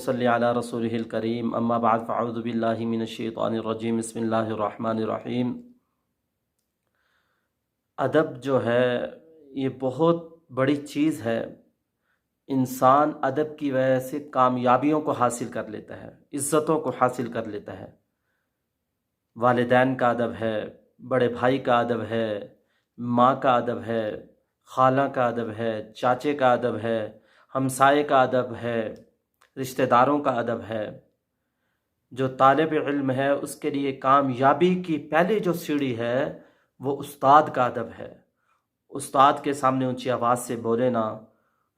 صلی علی رسولہ الکریم اما بعد فاعوذ باللہ من الشیطان الرجیم بسم اللہ الرحمن الرحیم۔ ادب جو ہے یہ بہت بڑی چیز ہے۔ انسان ادب کی وجہ سے کامیابیوں کو حاصل کر لیتا ہے، عزتوں کو حاصل کر لیتا ہے۔ والدین کا ادب ہے، بڑے بھائی کا ادب ہے، ماں کا ادب ہے، خالہ کا ادب ہے، چاچے کا ادب ہے، ہمسائے کا ادب ہے، رشتہ داروں کا ادب ہے۔ جو طالب علم ہے اس کے لیے کامیابی کی پہلی جو سیڑھی ہے وہ استاد کا ادب ہے۔ استاد کے سامنے اونچی آواز سے بولے نہ،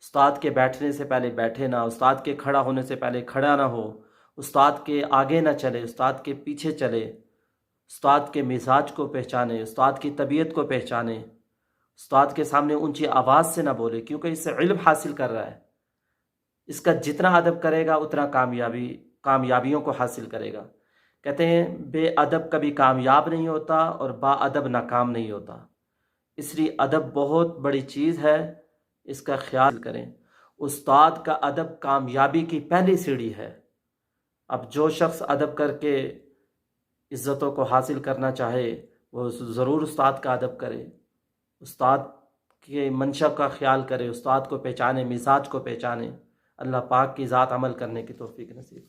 استاد کے بیٹھنے سے پہلے بیٹھے نہ، استاد کے کھڑا ہونے سے پہلے کھڑا نہ ہو، استاد کے آگے نہ چلے، استاد کے پیچھے چلے، استاد کے مزاج کو پہچانے، استاد کی طبیعت کو پہچانے، استاد کے سامنے اونچی آواز سے نہ بولے، کیونکہ اس سے علم حاصل کر رہا ہے۔ اس کا جتنا ادب کرے گا اتنا کامیابیوں کو حاصل کرے گا۔ کہتے ہیں بے ادب کبھی کامیاب نہیں ہوتا اور با ادب ناکام نہیں ہوتا۔ اس لیے ادب بہت بڑی چیز ہے، اس کا خیال کریں۔ استاد کا ادب کامیابی کی پہلی سیڑھی ہے۔ اب جو شخص ادب کر کے عزتوں کو حاصل کرنا چاہے وہ ضرور استاد کا ادب کرے، استاد کے منشا کا خیال کرے، استاد کو پہچانے، مزاج کو پہچانے۔ اللہ پاک کی ذات عمل کرنے کی توفیق نصیب۔